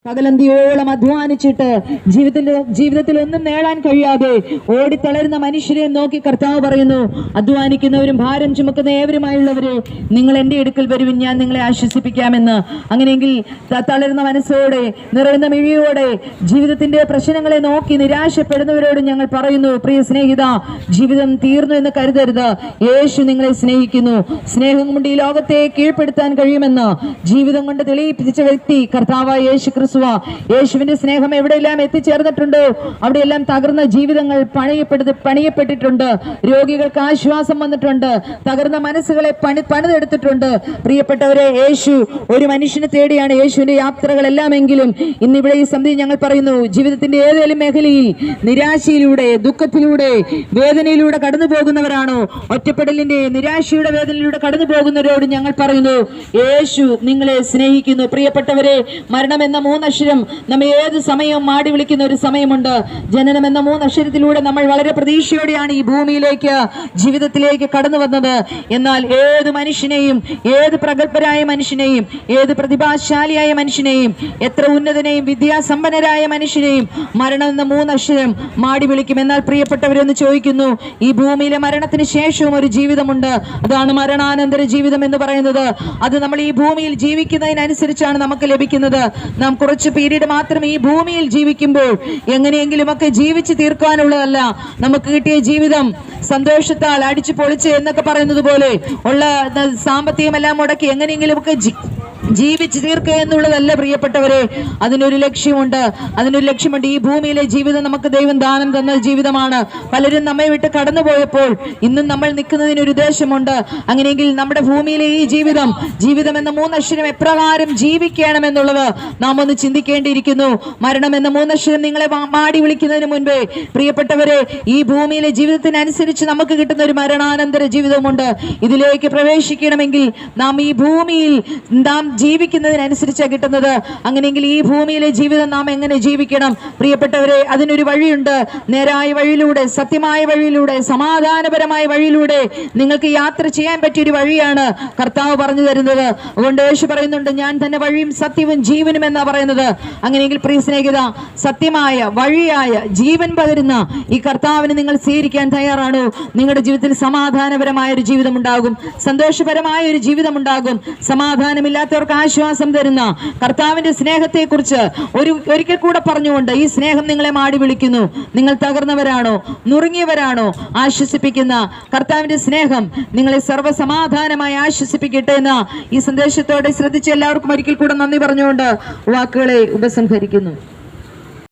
പകലന്തിയോളം അധ്വാനിച്ചിട്ട് ജീവിതത്തിൽ ഒന്നും നേടാൻ കഴിയാതെ ഓടിത്തളരുന്ന മനുഷ്യരെ നോക്കി കർത്താവ് പറയുന്നു, അധ്വാനിക്കുന്നവരും ഭാരം ചുമക്കുന്ന ഏവരുമായുള്ളവരെ നിങ്ങൾ എൻ്റെ അടുക്കൽ വരുവിൻ, ഞാൻ നിങ്ങളെ ആശ്വസിപ്പിക്കാമെന്ന്. അങ്ങനെയെങ്കിൽ തളരുന്ന മനസ്സോടെ നിറയുന്ന മിഴിയോടെ ജീവിതത്തിന്റെ പ്രശ്നങ്ങളെ നോക്കി നിരാശപ്പെടുന്നവരോട് ഞങ്ങൾ പറയുന്നു, പ്രിയ സ്നേഹിത, ജീവിതം തീർന്നു എന്ന് കരുതരുത്. യേശു നിങ്ങളെ സ്നേഹിക്കുന്നു. സ്നേഹം കൊണ്ട് ഈ ലോകത്തെ കീഴ്പ്പെടുത്താൻ കഴിയുമെന്ന് ജീവിതം കൊണ്ട് തെളിയിപ്പിച്ച വ്യക്തി കർത്താവായ യേശു ക്രിസ്തു. യേശുവിന്റെ സ്നേഹം എവിടെയെല്ലാം എത്തിച്ചേർന്നിട്ടുണ്ടോ അവിടെയെല്ലാം തകർന്ന ജീവിതങ്ങൾ പണിയപ്പെട്ടിട്ടുണ്ട്. രോഗികൾക്ക് ആശ്വാസം വന്നിട്ടുണ്ട്. തകർന്ന മനസ്സുകളെ പണിതെടുത്തിട്ടുണ്ട്. പ്രിയപ്പെട്ടവരെ, യേശു ഒരു മനുഷ്യനെ തേടിയാണ് യേശുവിന്റെ യാത്രകളെല്ലാമെങ്കിലും ഇന്നിവിടെ ഈ സന്ധ്യ ഞങ്ങൾ പറയുന്നു, ജീവിതത്തിന്റെ ഏതെങ്കിലും മേഖലയിൽ നിരാശയിലൂടെ, ദുഃഖത്തിലൂടെ, വേദനയിലൂടെ കടന്നു പോകുന്നവരാണോ, ഒറ്റപ്പെടലിന്റെ നിരാശയുടെ വേദനയിലൂടെ കടന്നു പോകുന്നവരോട് ഞങ്ങൾ പറയുന്നു, യേശു നിങ്ങളെ സ്നേഹിക്കുന്നു. പ്രിയപ്പെട്ടവരെ, മരണം എന്ന മൂന്നക്ഷരം നമ്മെ ഏത് സമയവും മാടി വിളിക്കുന്ന ഒരു സമയമുണ്ട്. ജനനം എന്ന മൂന്നക്ഷരത്തിലൂടെ നമ്മൾ വളരെ പ്രതീക്ഷയോടെയാണ് ഈ ഭൂമിയിലേക്ക്, ജീവിതത്തിലേക്ക് കടന്നു വന്നത്. എന്നാൽ ഏത് മനുഷ്യനെയും, ഏത് പ്രഗത്ഭരായ മനുഷ്യനെയും, ഏത് പ്രതിഭാശാലിയായ മനുഷ്യനെയും, എത്ര ഉന്നതനെയും വിദ്യാസമ്പന്നരായ മനുഷ്യനെയും മരണം എന്ന മൂന്നക്ഷരം മാടി വിളിക്കും. എന്നാൽ പ്രിയപ്പെട്ടവരൊന്ന് ചോദിക്കുന്നു, ഈ ഭൂമിയിലെ മരണത്തിന് ശേഷവും ഒരു ജീവിതമുണ്ട്. അതാണ് മരണാനന്തര ജീവിതം എന്ന് പറയുന്നത്. അത് നമ്മൾ ഈ ഭൂമിയിൽ ജീവിക്കുന്നതിനനുസരിച്ചാണ് നമുക്ക് ലഭിക്കുന്നത്. നാം കുറച്ച് പീരീഡ് മാത്രം ഈ ഭൂമിയിൽ ജീവിക്കുമ്പോൾ എങ്ങനെയെങ്കിലുമൊക്കെ ജീവിച്ച് തീർക്കാനുള്ളതല്ല. നമുക്ക് കിട്ടിയ ജീവിതം സന്തോഷത്താൽ അടിച്ചു പൊളിച്ച് എന്നൊക്കെ പറയുന്നത് പോലെ ഉള്ള സാമ്പത്തികമെല്ലാം മുടക്കി എങ്ങനെയെങ്കിലുമൊക്കെ ജീവിച്ചു തീർക്കുക എന്നുള്ളതല്ല പ്രിയപ്പെട്ടവരെ. അതിനൊരു ലക്ഷ്യമുണ്ട്. ഈ ഭൂമിയിലെ ജീവിതം നമുക്ക് ദൈവം ദാനം തന്ന ജീവിതമാണ്. പലരും നമ്മെ വിട്ട് കടന്നുപോയപ്പോൾ ഇന്നും നമ്മൾ നിൽക്കുന്നതിനൊരു ഉദ്ദേശമുണ്ട്. അങ്ങനെയെങ്കിൽ നമ്മുടെ ഭൂമിയിലെ ഈ ജീവിതം എന്ന മൂന്നക്ഷരം എപ്രകാരം ജീവിക്കണമെന്നുള്ളത് നാം ഒന്ന് ചിന്തിക്കേണ്ടിയിരിക്കുന്നു. മരണം എന്ന മൂന്നക്ഷരം നിങ്ങളെ മാടി വിളിക്കുന്നതിന് മുൻപേ പ്രിയപ്പെട്ടവരെ, ഈ ഭൂമിയിലെ ജീവിതത്തിനനുസരിച്ച് നമുക്ക് കിട്ടുന്ന ഒരു മരണാനന്തര ജീവിതമുണ്ട്. ഇതിലേക്ക് പ്രവേശിക്കണമെങ്കിൽ നാം ഈ ഭൂമിയിൽ ജീവിക്കുന്നതിനനുസരിച്ചാണ് കിട്ടുന്നത്. അങ്ങനെയെങ്കിൽ ഈ ഭൂമിയിലെ ജീവിതം നാം എങ്ങനെ ജീവിക്കണം പ്രിയപ്പെട്ടവരെ? അതിനൊരു വഴിയുണ്ട്. നേരായ വഴിയിലൂടെ, സത്യമായ വഴിയിലൂടെ, സമാധാനപരമായ വഴിയിലൂടെ നിങ്ങൾക്ക് യാത്ര ചെയ്യാൻ പറ്റിയൊരു വഴിയാണ് കർത്താവ് പറഞ്ഞു തരുന്നത്. അതുകൊണ്ട് യേശു പറയുന്നുണ്ട്, ഞാൻ തന്നെ വഴിയും സത്യവും ജീവനും എന്നാ പറയുന്നത്. അങ്ങനെയെങ്കിൽ പ്രിയ സ്നേഹിത, സത്യമായ വഴിയായ ജീവൻ പകരുന്ന ഈ കർത്താവിനെ നിങ്ങൾ സ്വീകരിക്കാൻ തയ്യാറാണോ? നിങ്ങളുടെ ജീവിതത്തിൽ സമാധാനപരമായ ഒരു ജീവിതം ഉണ്ടാകും, സന്തോഷപരമായ ഒരു ജീവിതം ഉണ്ടാകും. സമാധാനമില്ലാത്തവർക്ക് ആശ്വാസം തരുന്ന കർത്താവിന്റെ സ്നേഹത്തെ കുറിച്ച് ഒരിക്കൽ കൂടെ പറഞ്ഞുകൊണ്ട് ഈ സ്നേഹം നിങ്ങളെ മാടി വിളിക്കുന്നു. നിങ്ങൾ തകർന്നവരാണോ, നുറുങ്ങിയവരാണോ? ആശ്വസിപ്പിക്കുന്ന കർത്താവിന്റെ സ്നേഹം നിങ്ങളെ സർവ്വസമാധാനമായി ആശ്വസിപ്പിക്കട്ടെ എന്ന ഈ സന്ദേശത്തോടെ ശ്രദ്ധിച്ച എല്ലാവർക്കും ഒരിക്കൽ കൂടെ നന്ദി പറഞ്ഞുകൊണ്ട് വാക്കുകളെ ഉപസംഹരിക്കുന്നു.